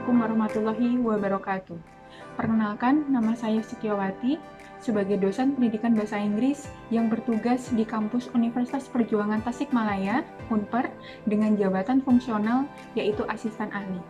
Assalamualaikum warahmatullahi wabarakatuh. Perkenalkan, nama saya Setiawati sebagai dosen pendidikan bahasa Inggris yang bertugas di kampus Universitas Perjuangan Tasikmalaya, Unpar, dengan jabatan fungsional yaitu asisten ahli.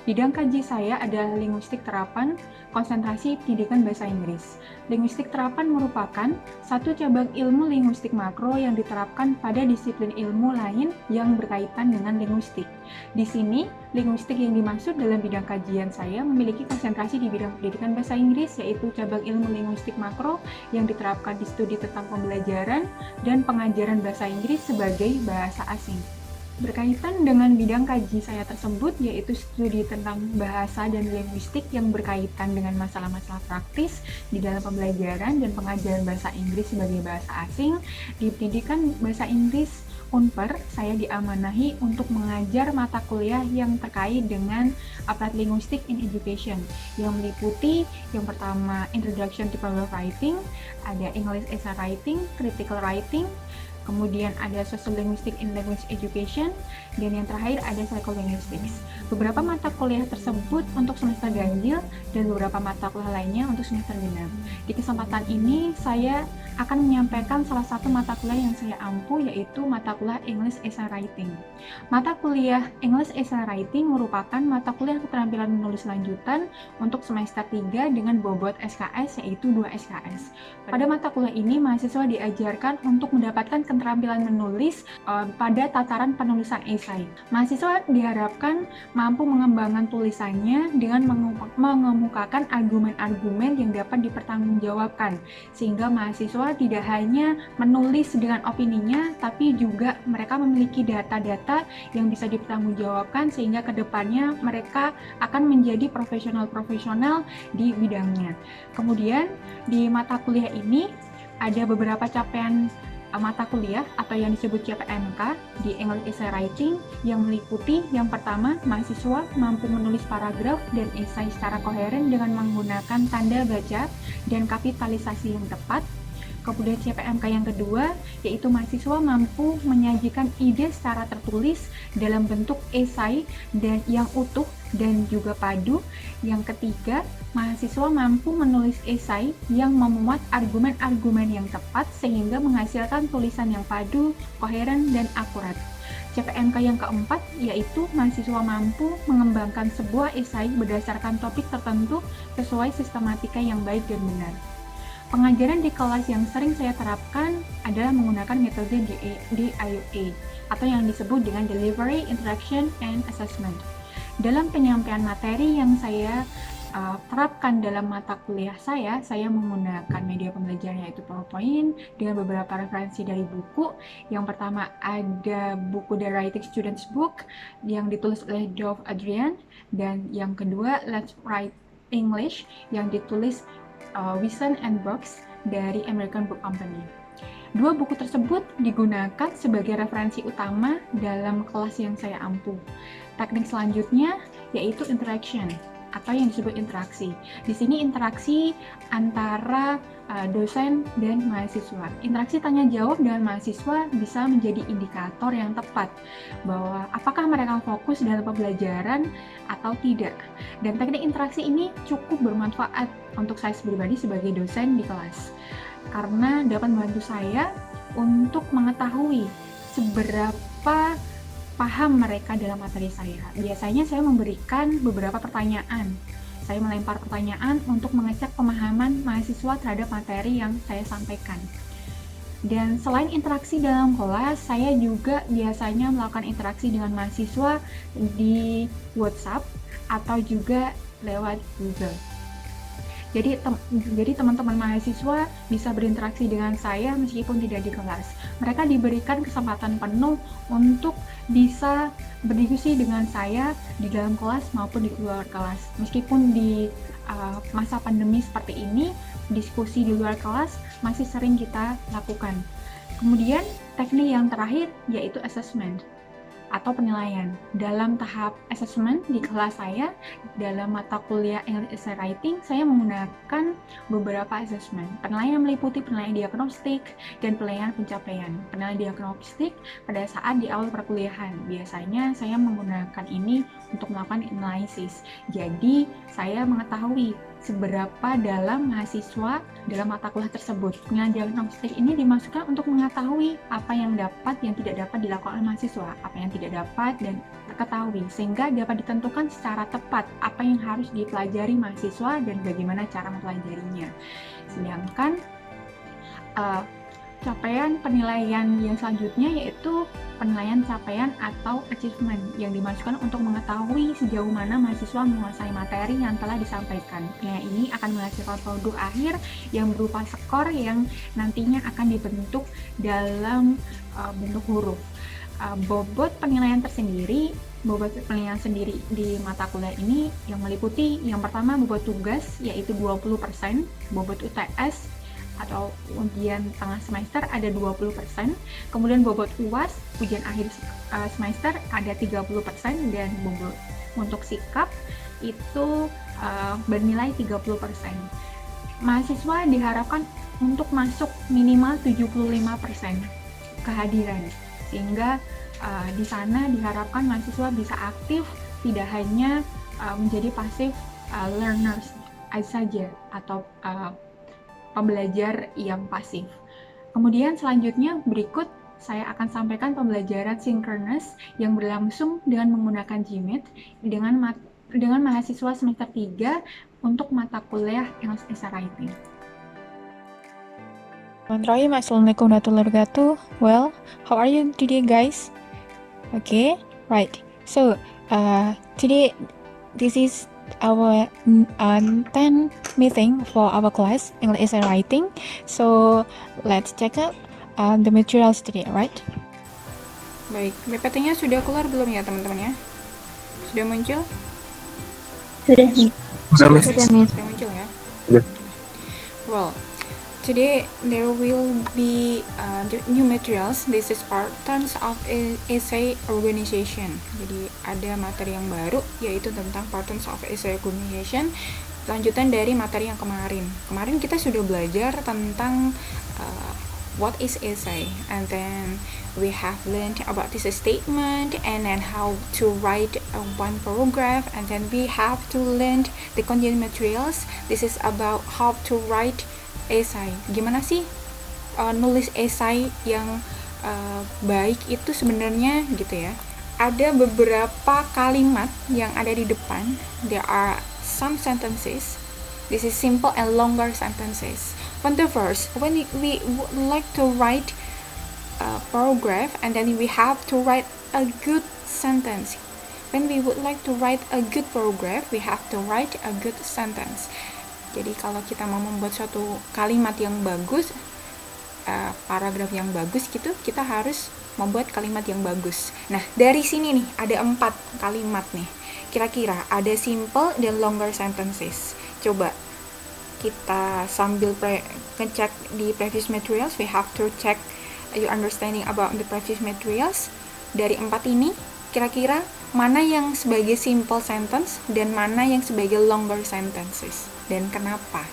Bidang kaji saya adalah linguistik terapan, konsentrasi pendidikan bahasa Inggris. Linguistik terapan merupakan satu cabang ilmu linguistik makro yang diterapkan pada disiplin ilmu lain yang berkaitan dengan linguistik. Di sini, linguistik yang dimaksud dalam bidang kajian saya memiliki konsentrasi di bidang pendidikan bahasa Inggris, yaitu cabang ilmu linguistik makro yang diterapkan di studi tentang pembelajaran dan pengajaran bahasa Inggris sebagai bahasa asing. Berkaitan dengan bidang kaji saya tersebut, yaitu studi tentang bahasa dan linguistik yang berkaitan dengan masalah-masalah praktis di dalam pembelajaran dan pengajaran bahasa Inggris sebagai bahasa asing. Di pendidikan bahasa Inggris Unpar, saya diamanahi untuk mengajar mata kuliah yang terkait dengan applied linguistics in education, yang meliputi yang pertama Introduction to Proper Writing, ada English Essay Writing, Critical Writing, kemudian ada Social Linguistics in Language Education, dan yang terakhir ada Psycholinguistics. Beberapa mata kuliah tersebut untuk semester ganjil dan beberapa mata kuliah lainnya untuk semester genap. Di kesempatan ini saya akan menyampaikan salah satu mata kuliah yang saya ampu, yaitu mata kuliah English Essay Writing. Mata kuliah English Essay Writing merupakan mata kuliah keterampilan menulis lanjutan untuk semester 3 dengan bobot SKS, yaitu 2 SKS. Pada mata kuliah ini, mahasiswa diajarkan untuk mendapatkan keterampilan menulis pada tataran penulisan esai. Mahasiswa diharapkan mampu mengembangkan tulisannya dengan mengemukakan argumen-argumen yang dapat dipertanggungjawabkan, sehingga mahasiswa tidak hanya menulis dengan opininya, tapi juga mereka memiliki data-data yang bisa dipertanggungjawabkan, sehingga kedepannya mereka akan menjadi profesional-profesional di bidangnya. Kemudian di mata kuliah ini ada beberapa capaian mata kuliah atau yang disebut CPMK di English Essay Writing yang meliputi yang pertama, mahasiswa mampu menulis paragraf dan esai secara koheren dengan menggunakan tanda baca dan kapitalisasi yang tepat. Kemudian CPMK yang kedua, yaitu mahasiswa mampu menyajikan ide secara tertulis dalam bentuk esai dan yang utuh dan juga padu. Yang ketiga, mahasiswa mampu menulis esai yang memuat argumen-argumen yang tepat sehingga menghasilkan tulisan yang padu, koheren, dan akurat. CPMK yang keempat, yaitu mahasiswa mampu mengembangkan sebuah esai berdasarkan topik tertentu sesuai sistematika yang baik dan benar. Pengajaran di kelas yang sering saya terapkan adalah menggunakan metode DIUA atau yang disebut dengan Delivery, Interaction, and Assessment. Dalam penyampaian materi yang saya terapkan dalam mata kuliah saya menggunakan media pembelajaran yaitu PowerPoint dengan beberapa referensi dari buku. Yang pertama ada buku The Writing Student's Book yang ditulis oleh Dov Adrian, dan yang kedua Let's Write English yang ditulis Wieson and Brooks dari American Book Company. Dua buku tersebut digunakan sebagai referensi utama dalam kelas yang saya ampu. Teknik selanjutnya yaitu interaction atau yang disebut interaksi. Di sini interaksi antara dosen dan mahasiswa. Interaksi tanya jawab dengan mahasiswa bisa menjadi indikator yang tepat bahwa apakah mereka fokus dalam pembelajaran atau tidak. Dan teknik interaksi ini cukup bermanfaat untuk saya pribadi sebagai dosen di kelas, karena dapat membantu saya untuk mengetahui seberapa paham mereka dalam materi saya. Biasanya saya memberikan beberapa pertanyaan. Saya melempar pertanyaan untuk mengecek pemahaman mahasiswa terhadap materi yang saya sampaikan. Dan selain interaksi dalam kelas, saya juga biasanya melakukan interaksi dengan mahasiswa di WhatsApp atau juga lewat Google. Jadi teman-teman mahasiswa bisa berinteraksi dengan saya meskipun tidak di kelas. Mereka diberikan kesempatan penuh untuk bisa berdiskusi dengan saya di dalam kelas maupun di luar kelas. Meskipun di masa pandemi seperti ini, diskusi di luar kelas masih sering kita lakukan. Kemudian teknik yang terakhir yaitu assessment. atau penilaian. Dalam tahap assessment di kelas saya, dalam mata kuliah English Essay Writing, saya menggunakan beberapa assessment. Penilaian meliputi penilaian diagnostik dan penilaian pencapaian. Penilaian diagnostik pada saat di awal perkuliahan. Biasanya saya menggunakan ini untuk melakukan analisis. Jadi, saya mengetahui seberapa dalam mahasiswa dalam mata kuliah tersebut. Penilaian diagnostik ini dimasukkan untuk mengetahui apa yang dapat, yang tidak dapat dilakukan oleh mahasiswa, apa yang tidak dapat dan terketahui, sehingga dapat ditentukan secara tepat apa yang harus dipelajari mahasiswa dan bagaimana cara mempelajarinya. Sedangkan capaian penilaian yang selanjutnya yaitu penilaian capaian atau achievement yang dimasukkan untuk mengetahui sejauh mana mahasiswa menguasai materi yang telah disampaikan. Penilaian ini akan menghasilkan produk akhir yang berupa skor yang nantinya akan dibentuk dalam bentuk huruf. Bobot penilaian tersendiri, bobot penilaian sendiri di mata kuliah ini yang meliputi yang pertama bobot tugas yaitu 20%, bobot UTS atau ujian tengah semester ada 20%, kemudian bobot UAS, ujian akhir semester ada 30%, dan bobot untuk sikap itu bernilai 30%. Mahasiswa diharapkan untuk masuk minimal 75% kehadiran, sehingga di sana diharapkan mahasiswa bisa aktif, tidak hanya menjadi passive learners saja atau pembelajar yang pasif. Kemudian selanjutnya berikut saya akan sampaikan pembelajaran sinkronus yang berlangsung dengan menggunakan Gmeet dengan mahasiswa semester 3 untuk mata kuliah English Essay Writing. Assalamualaikum warahmatullahi wabarakatuh. Well, how are you today, guys? Okay, right. So, today this is our 10 meeting for our class English Essay Writing. So let's check out the materials today, right? Baik, PPT-nya sudah keluar belum ya teman-teman ya? Sudah muncul? Sudah Muncul ya? Well, today there will be new materials. This is patterns of essay organization. Jadi ada materi yang baru yaitu tentang patterns of essay organization. Lanjutan dari materi yang kemarin. Kemarin kita sudah belajar tentang what is essay, and then we have learned about this statement, and then how to write one paragraph, and then we have to learn the content materials. This is about how to write essay. Gimana sih nulis essay yang baik itu sebenarnya gitu ya. Ada beberapa kalimat yang ada di depan. There are some sentences. This is simple and longer sentences. From the first, when we would like to write a paragraph, and then we have to write a good sentence. When we would like to write a good paragraph, we have to write a good sentence. Jadi kalau kita mau membuat suatu kalimat yang bagus, paragraf yang bagus gitu, kita harus membuat kalimat yang bagus. Nah, dari sini nih ada 4 kalimat nih. Kira-kira ada simple dan longer sentences. Coba kita sambil ngecek di previous materials, we have to check your understanding about the previous materials. Dari 4 ini, kira-kira mana yang sebagai simple sentence dan mana yang sebagai longer sentences, dan kenapa?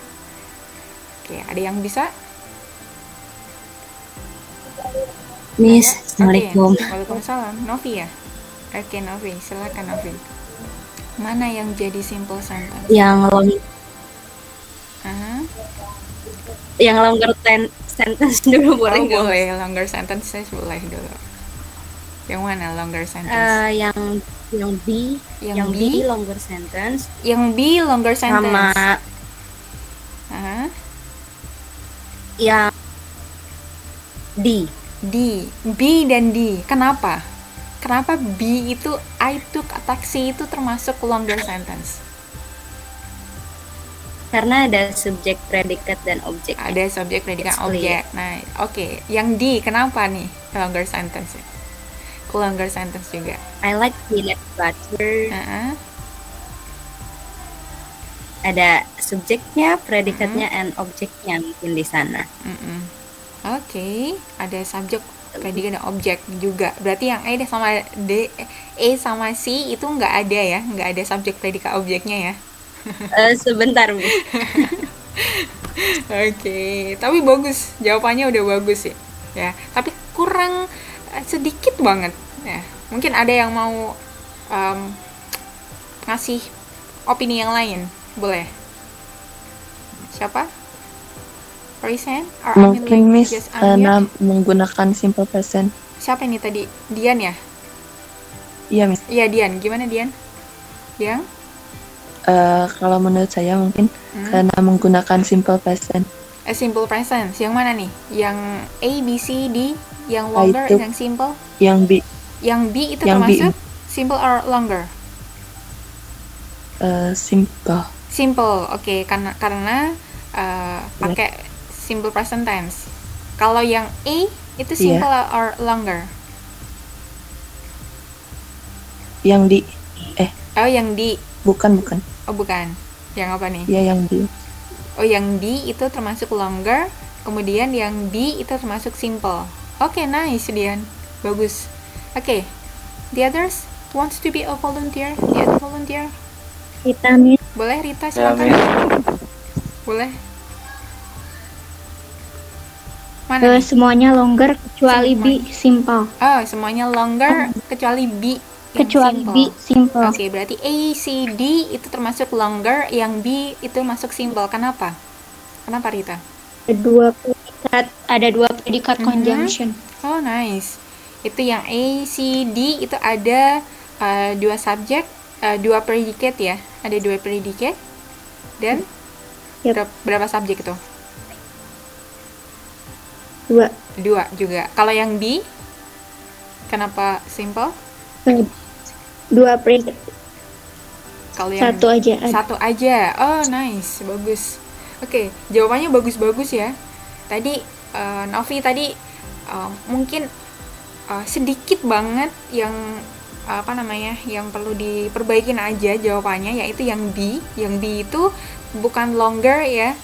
Oke, ada yang bisa? Miss, Assalamualaikum. Waalaikumsalam. Novi ya? Oke, Novi, silakan Novi. Mana yang jadi simple sentence? Yang longer sentence dulu boleh nggak? Boleh, longer sentences boleh dulu. Yang mana longer sentence? Yang B, yang B longer sentence. Yang B longer sentence. Sama yang D. B dan D. Kenapa? Kenapa B itu I took a taxi itu termasuk longer sentence? Karena ada subjek, predikat, dan objek. Ada subjek, predikat, objek. Nah, oke. Yang D, kenapa nih longer sentence? Longer sentence juga. I like peanut butter. Ada subjeknya, predikatnya, and objeknya mungkin di sana. Oke, ada subjek, predikat dan objek juga. Berarti yang E sama C itu nggak ada ya, nggak ada subjek predikat objeknya ya. Sebentar, Miss. Oke, tapi bagus, jawabannya udah bagus ya. Ya, tapi kurang sedikit banget. Ya, mungkin ada yang mau ngasih opini yang lain, boleh? Siapa? Raise hand? Or Mungkin Miss just unmute? menggunakan simple present. Siapa ini tadi? Dian ya? Iya Miss. Iya Dian, gimana Dian? Yang? Kalau menurut saya mungkin karena menggunakan simple present. Simple present, yang mana nih? Yang A, B, C, D, yang longer, Itu. yang simple? Yang B. Yang B itu Yang B. termasuk simple or longer? Simple. Simple, oke. Karena pakai simple present tense. Kalau yang A itu simple or longer? Yang D. Oh, yang D. Bukan. Oh, bukan. Yang apa nih? Iya yang D. Oh, yang D itu termasuk longer, kemudian yang B itu termasuk simple. Oke, nice, Dian. Bagus. Oke. The others wants to be a volunteer? The other volunteer? Kita, Miss. Boleh, Rita, silakan. Boleh. Mana nih? Semuanya longer kecuali B simple. Oh, semuanya longer kecuali B. Kecuali simple. B simple. Oke, berarti A, C, D itu termasuk longer, yang B itu masuk simple. Kenapa? Kenapa, Rita? Ada dua predikat conjunction. Oh, nice. Itu yang A, C, D itu ada dua subjek, dua predikat ya. Ada dua predikat. Dan berapa subjek itu? Dua juga. Kalau yang B, kenapa simple? Dua predikat. Kalau yang satu aja. Oh, nice, bagus. Oke, jawabannya bagus-bagus ya. Tadi Novi tadi mungkin sedikit banget yang yang perlu diperbaikin aja jawabannya, yaitu yang B. Yang B itu bukan longer ya,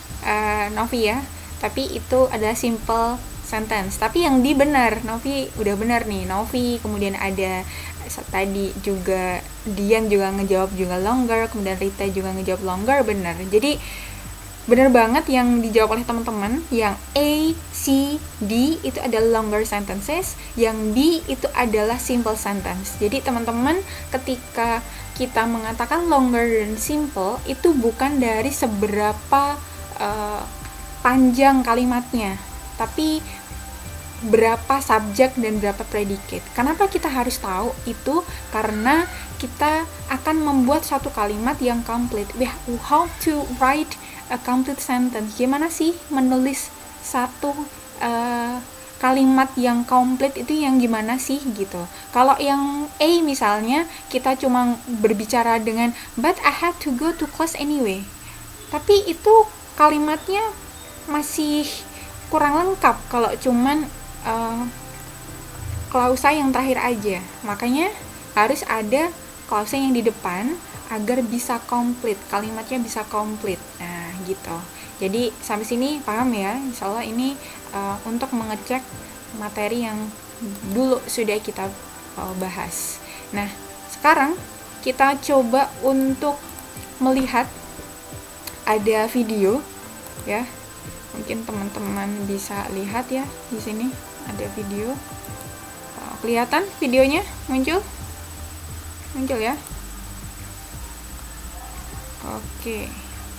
Novi ya, tapi itu adalah simple sentence. Tapi yang D benar, Novi udah benar nih, Novi. Kemudian ada tadi juga Dian juga ngejawab juga longer, kemudian Rita juga ngejawab longer, benar. Jadi benar banget yang dijawab oleh teman-teman. Yang A, C, D itu adalah longer sentences, yang B itu adalah simple sentence. Jadi teman-teman, ketika kita mengatakan longer dan simple, itu bukan dari seberapa panjang kalimatnya, tapi berapa subjek dan berapa predikat. Kenapa kita harus tahu itu? Karena kita akan membuat satu kalimat yang complete. How to write a complete sentence? Gimana sih menulis satu kalimat yang komplit itu yang gimana sih gitu. Kalau yang A misalnya, kita cuma berbicara dengan but I had to go to class anyway. Tapi itu kalimatnya masih kurang lengkap kalau cuman klausa yang terakhir aja. Makanya harus ada klausa yang di depan agar bisa komplit, kalimatnya bisa komplit. Nah, gitu. Jadi sampai sini paham ya? Insyaallah ini untuk mengecek materi yang dulu sudah kita bahas. Nah, sekarang kita coba untuk melihat ada video ya. Mungkin teman-teman bisa lihat ya di sini ada video. Kelihatan videonya muncul ya. Oke,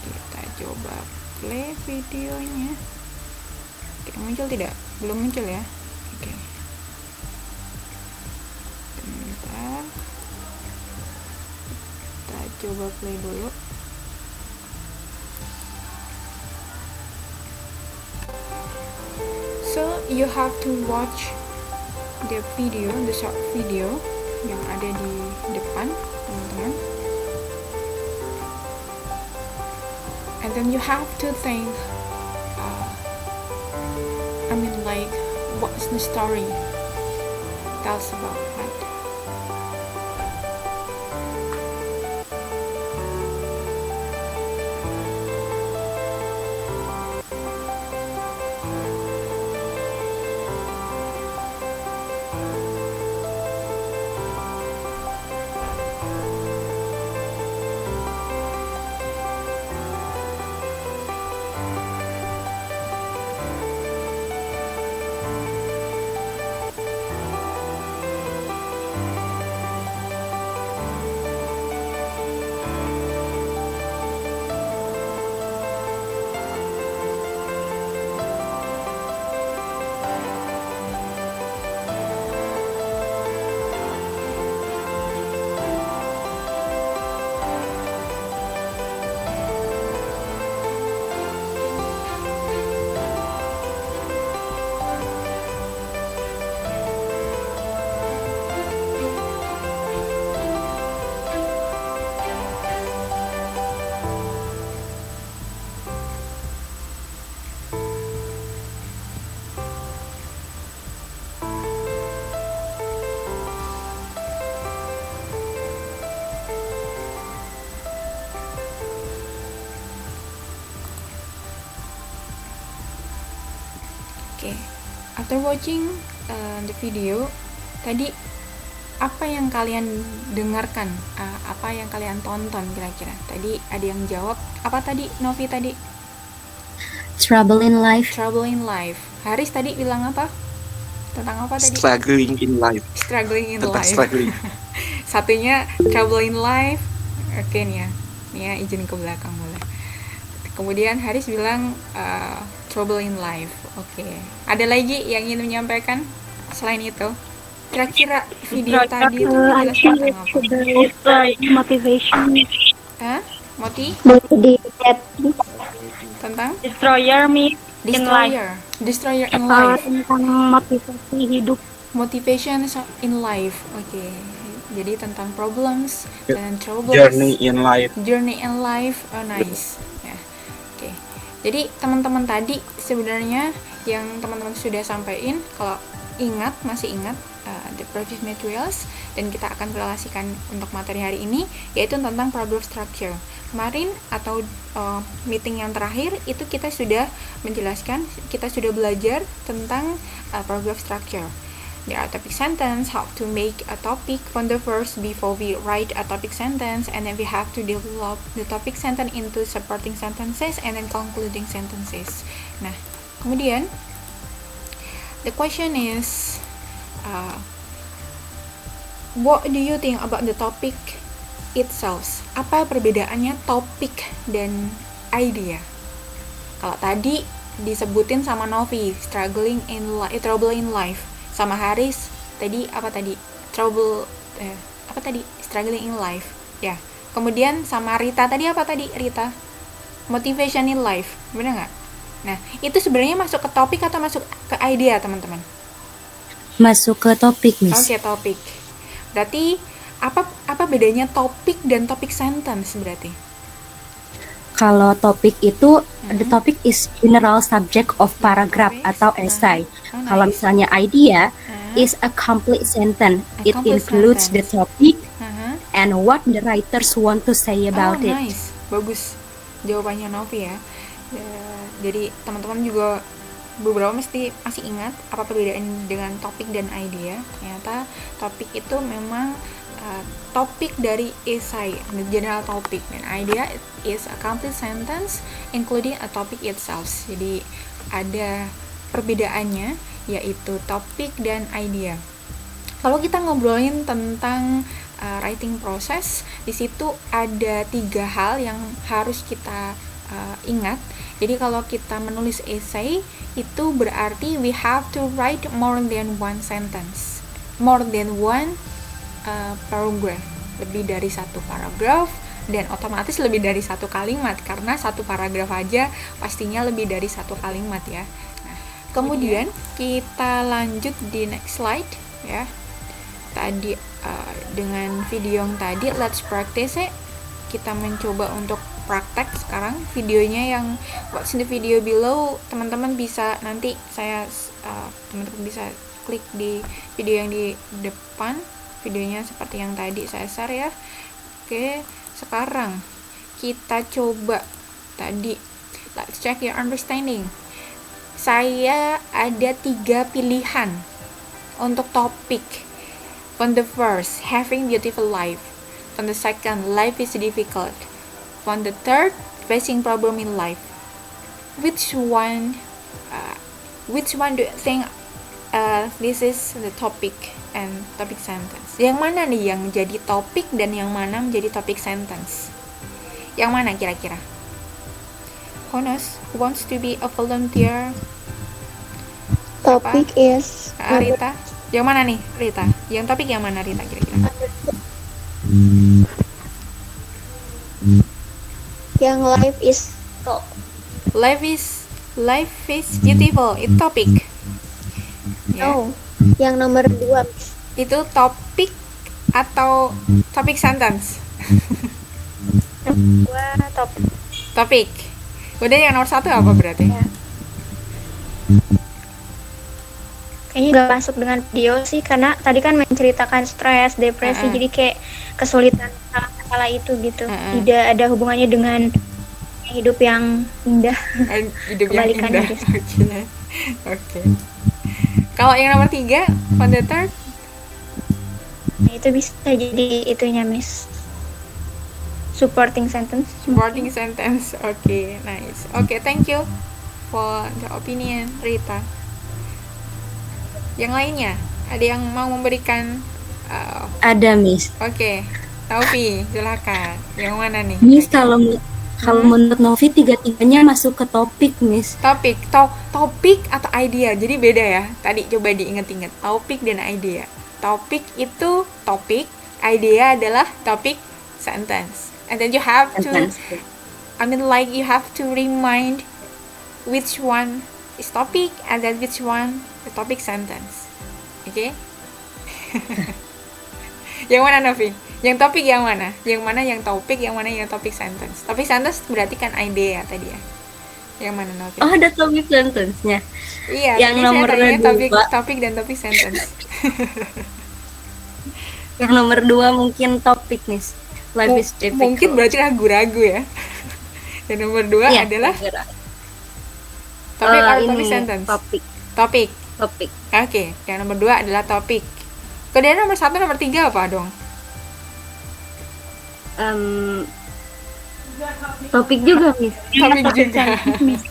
kita coba play videonya. Oke, muncul tidak? Belum muncul ya. Oke, bentar, kita coba play dulu. So you have to watch the video, the short video yang ada di depan teman-teman, and then you have to think like what's the story tells about, right? Oke. After watching the video, tadi apa yang kalian dengarkan? Apa yang kalian tonton kira-kira? Tadi ada yang jawab. Apa tadi Novi tadi? Trouble in life. Trouble in life. Haris tadi bilang apa? Tentang apa tadi? Struggling in life. Struggling in Tentang life. struggling. Satunya trouble in life. Oke nih ya. Nih ya, izin ke belakang boleh. Kemudian Haris bilang trouble in life. Oke. Ada lagi yang ingin menyampaikan selain itu? Kira-kira video tadi itu menjelaskan tentang apa? Motivation. Hah? Moti? Tentang? Destroyer me in life. Destroyer in life. Tentang motivasi hidup. Motivation in life. Oke. Jadi tentang problems dan troubles. Journey in life. Journey in life. Oh, nice. Ya. Oke. Jadi teman-teman tadi sebenarnya yang teman-teman sudah sampaikan, kalau masih ingat the previous materials, dan kita akan relasikan untuk materi hari ini, yaitu tentang paragraph structure. Kemarin atau meeting yang terakhir itu kita sudah menjelaskan, kita sudah belajar tentang paragraph structure. There are topic sentence, how to make a topic from the verse before we write a topic sentence, and then we have to develop the topic sentence into supporting sentences and then concluding sentences. Nah, kemudian the question is, what do you think about the topic itself? Apa perbedaannya topik dan idea? Kalau tadi disebutin sama Novi, trouble in life. Sama Haris, tadi apa tadi? Struggling in life. Ya. Kemudian sama Rita tadi apa tadi? Rita, motivation in life. Benar nggak? Nah, itu sebenarnya masuk ke topik atau masuk ke idea, teman-teman? Masuk ke topik, Miss. Oke, topik. Berarti apa bedanya topik dan topik sentence berarti? Kalau topik itu, the topic is general subject of paragraph atau essay. Oh, nice. Kalau misalnya idea is a complete sentence. It complete includes the sentence. topic Uh-huh. and what the writers want to say about Oh, it. nice. Bagus jawabannya Novi ya. Jadi teman-teman juga beberapa mesti masih ingat apa perbedaan dengan topik dan idea. Ternyata topik itu memang topik dari esai, the general topic, dan idea is a complete sentence including a topic itself. Jadi ada perbedaannya, yaitu topik dan idea. Kalau kita ngobrolin tentang writing process, di situ ada 3 hal yang harus kita ingat. Jadi kalau kita menulis essay, itu berarti we have to write more than one sentence, more than one paragraph, lebih dari satu paragraf, dan otomatis lebih dari satu kalimat, karena satu paragraf aja pastinya lebih dari satu kalimat ya. Nah, kemudian kita lanjut di next slide ya. Tadi dengan video yang tadi, let's practice it. Kita mencoba untuk praktek sekarang videonya yang watch the video below. Teman-teman bisa nanti teman-teman bisa klik di video yang di depan, videonya seperti yang tadi saya share ya. Oke, sekarang kita coba tadi, let's check your understanding. Saya ada 3 pilihan untuk topik. On the first, having beautiful life. On the second, life is difficult. On the third, facing problem in life. Which one do you think this is the topic and topic sentence? Yang mana nih yang jadi topik dan yang mana menjadi topic sentence? Yang mana kira-kira? Who knows? Who wants to be a volunteer? Topik is Rita? Yang mana nih, Rita? Yang topik yang mana, Rita, kira-kira? yang life is Life is beautiful. Itu topik. Ya. no, yang nomor 2. Itu topik atau topik sentence? Topik. Udah, yang nomor 1 apa berarti? Kayaknya gak masuk dengan video sih, karena tadi kan menceritakan stres, depresi, jadi kayak kesulitan masalah itu gitu. Tidak ada hubungannya dengan hidup yang indah. Hidup yang Kebalikannya, indah. Jess. Oke. Kalau yang nomor 3, on the third, Nah, itu bisa jadi itunya, Miss. Supporting sentence. supporting sentence. Oke, nice. Oke, thank you for the opinion, Rita. Yang lainnya, ada yang mau memberikan? Ada Miss. Oke, Taufi, silakan. Yang mana nih? Miss Oke. kalau menurut Novi tiga-tiganya masuk ke topik Miss. Topik, topik atau idea, jadi beda ya. Tadi coba diinget-inget, topik dan idea. Topik itu topik, idea adalah topik sentence. And then you have to, Sentence. like you have to remind which one is topic and then which one is topic sentence. Oke? Yang mana, Novi? Yang topik yang mana? Yang mana yang topik, yang mana yang topik sentence? Topik sentence berarti kan idea tadi ya. Yang mana, Novi? Oh, ada topik sentence-nya. Iya, yang tadi saya nomor tanya dua. topik dan topik sentence. Yang nomor 2 mungkin topik Miss. Life is difficult. Mungkin berarti ragu-ragu ya. Yang nomor 2 Iya, adalah kira. topik or Ini, topik sentence? Topik. Topik. Oke, yang nomor 2 adalah topik. Kemudian nomor 1, nomor 3 apa dong? Topik juga Miss. Topik juga. sentence, Miss.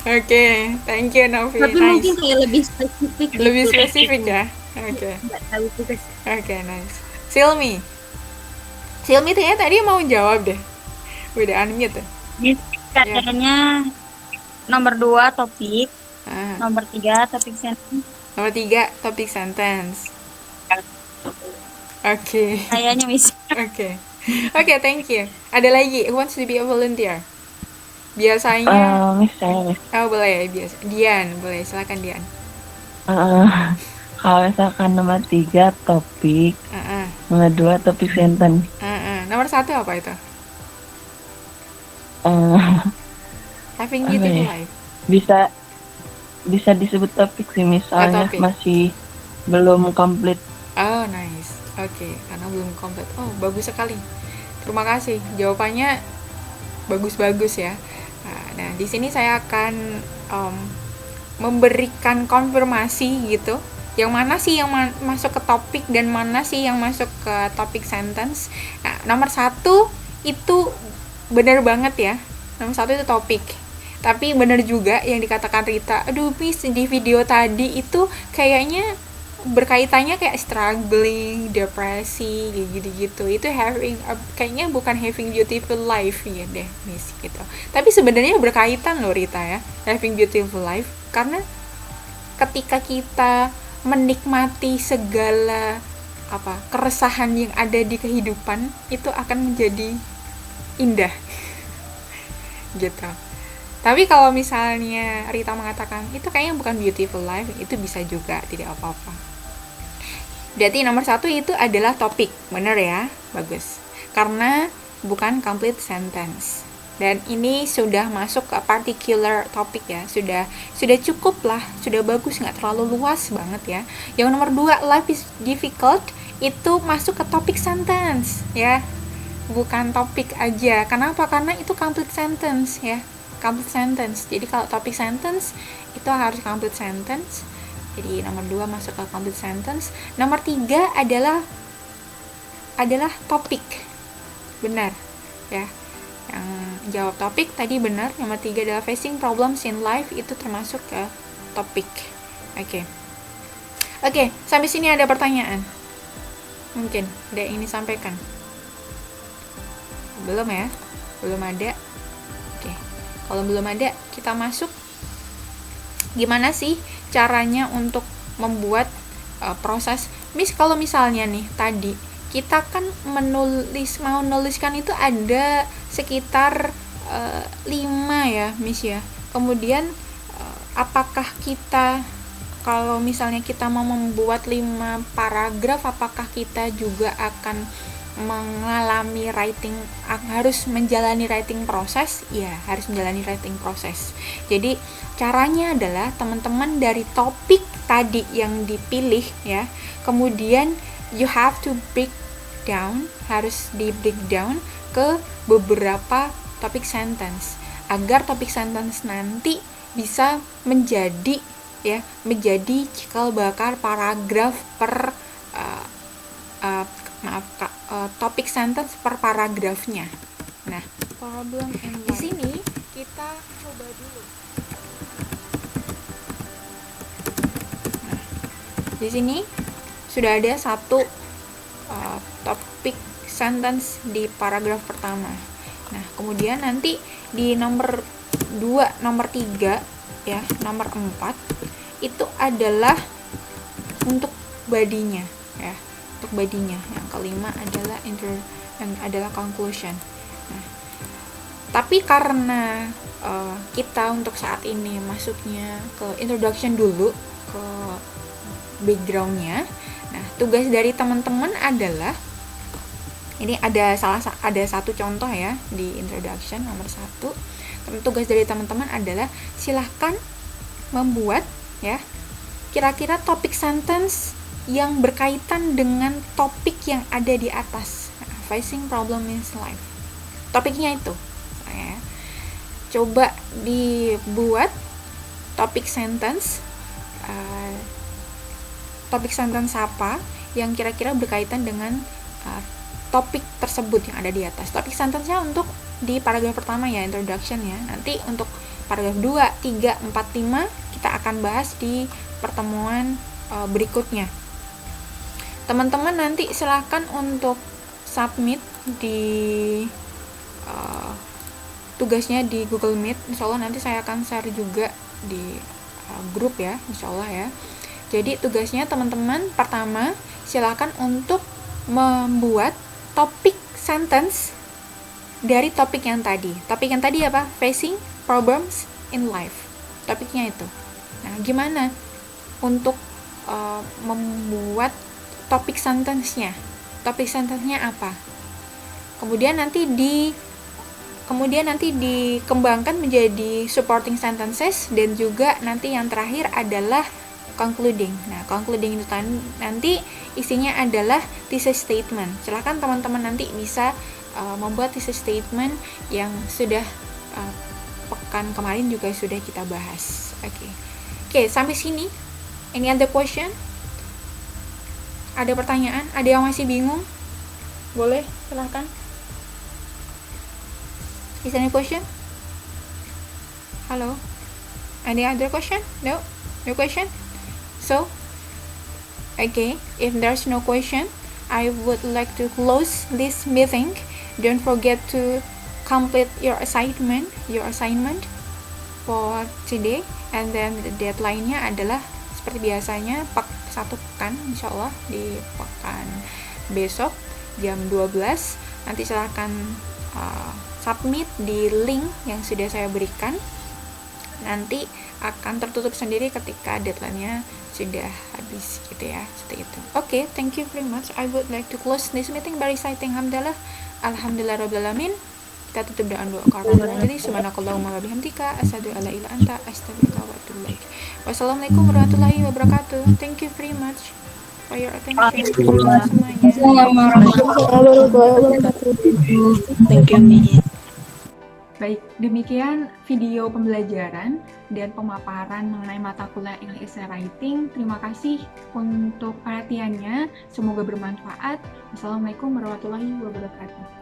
Oke, thank you Novi. Tapi Nice. mungkin kayak lebih spesifik. Lebih gitu. spesifik ya. Oke. Nggak tahu juga sih. Oke, nice. Silmi kayaknya tadi mau jawab deh. Udah unmute. Katanya nomor 2 topik, Ah, nomor 3 topik sentence. nomor 3 topik sentence. Oke. Kayaknya Miss. Oke. Oke, thank you. Ada lagi who wants to be a volunteer? Biasanya Miss, saya Miss. oh boleh biasa. Dian, boleh silakan Dian. Kalau misalkan nomor 3 topik, Heeh. nomor 2 topik sentence. Nomor 1 apa itu? Having Apa beautiful ya? life. bisa disebut topik sih misalnya topik. masih belum komplit. Oh, nice. Oke, karena belum komplit. Oh, bagus sekali. Terima kasih. Jawabannya bagus-bagus ya. Nah, di sini saya akan memberikan konfirmasi gitu. Yang mana sih yang masuk ke topik dan mana sih yang masuk ke topik sentence. Nah, nomor 1 itu benar banget ya. Nomor 1 itu topik. Tapi benar juga yang dikatakan Rita. Aduh, Miss, di video tadi itu kayaknya berkaitannya kayak struggling, depresi, gitu-gitu. Itu kayaknya bukan having beautiful life ya deh, Miss gitu. Tapi sebenarnya berkaitan loh Rita ya, having beautiful life, karena ketika kita menikmati segala keresahan yang ada di kehidupan itu akan menjadi indah. Gitu. Tapi kalau misalnya Rita mengatakan itu kayaknya bukan beautiful life, itu bisa juga tidak apa-apa. Berarti nomor 1 itu adalah topik, bener ya? Bagus. Karena bukan complete sentence. Dan ini sudah masuk ke particular topik ya, sudah cukup lah, sudah bagus, nggak terlalu luas banget ya. Yang nomor 2, life is difficult, itu masuk ke topik sentence ya, bukan topik aja. Kenapa? Karena itu complete sentence ya, complete sentence. Jadi kalau topik sentence itu harus complete sentence. Jadi nomor 2 masuk ke complete sentence. Nomor 3 adalah topik, benar ya. Yang jawab topik tadi benar. Nomor 3 adalah facing problems in life, itu termasuk ke topik. Oke, sampai sini ada pertanyaan? Mungkin ada yang ingin disampaikan? Belum ya? Belum ada? Oke, kalau belum ada, kita masuk. Gimana sih caranya untuk membuat proses? Miss, kalau misalnya nih tadi kita kan mau nuliskan itu ada sekitar 5 ya Miss ya. Kemudian apakah kita, kalau misalnya kita mau membuat 5 paragraf, apakah kita juga akan mengalami harus menjalani writing proses? Ya, harus menjalani writing proses. Jadi caranya adalah teman-teman dari topik tadi yang dipilih ya, kemudian you have to harus di breakdown ke beberapa topik sentence, agar topik sentence nanti bisa menjadi cikal bakal paragraf per topik sentence per paragrafnya. Nah, problem di sini kita coba dulu. Nah, di sini sudah ada satu topik sentence di paragraf pertama. Nah, kemudian nanti di nomor 2, nomor 3, ya, nomor 4 itu adalah untuk bodinya, ya. Untuk bodinya. Yang kelima adalah conclusion. Nah, tapi karena kita untuk saat ini masuknya ke introduction dulu, ke backgroundnya. Nah, tugas dari teman-teman adalah ini ada satu contoh ya di introduction nomor 1. Tugas dari teman-teman adalah silahkan membuat ya kira-kira topik sentence yang berkaitan dengan topik yang ada di atas. Facing problem in life. Topiknya itu. Ya. Coba dibuat topik sentence. Topik sentence apa yang kira-kira berkaitan dengan topik tersebut yang ada di atas. Topik sentence-nya untuk di paragraf pertama ya, introduction ya. Nanti untuk paragraf 2, 3, 4, 5 kita akan bahas di pertemuan berikutnya. Teman-teman nanti silahkan untuk submit di tugasnya di Google Meet. Insya Allah nanti saya akan share juga di grup ya, insya Allah ya. Jadi tugasnya teman-teman pertama silahkan untuk membuat topik sentence dari topik yang tadi. Topik yang tadi apa? Facing problems in life. Topiknya itu. Nah, gimana untuk membuat topik sentence-nya? Topik sentence-nya apa? Kemudian nanti dikembangkan menjadi supporting sentences, dan juga nanti yang terakhir adalah concluding. Nah, concluding itu nanti isinya adalah thesis statement. Silakan teman-teman nanti bisa membuat thesis statement yang sudah pekan kemarin juga sudah kita bahas. Oke, sampai sini. Any other question? Ada pertanyaan? Ada yang masih bingung? Boleh, silakan. Is there any question? Hello? Any other question? No? No question? So, okay, if there's no question, I would like to close this meeting. Don't forget to complete your assignment for today, and then the deadline-nya adalah seperti biasanya 1 pekan, insyaallah di pekan besok jam 12. Nanti silahkan submit di link yang sudah saya berikan. Nanti akan tertutup sendiri ketika deadline-nya sudah habis gitu ya, seperti itu. Okay, thank you very much. I would like to close this meeting by reciting hamdalah. Alhamdulillahirabbil alamin. Kita tutup doa karena jadi subhanakallahumma wa bihamdika asyhadu alla ilaha illa anta astaghfiruka wa atubu ilaik. Wassalamualaikum warahmatullahi wabarakatuh. Thank you very much for your attention. Semuanya. Thank you, Miss. Baik, demikian video pembelajaran dan pemaparan mengenai mata kuliah English Essay Writing. Terima kasih untuk perhatiannya. Semoga bermanfaat. Wassalamualaikum warahmatullahi wabarakatuh.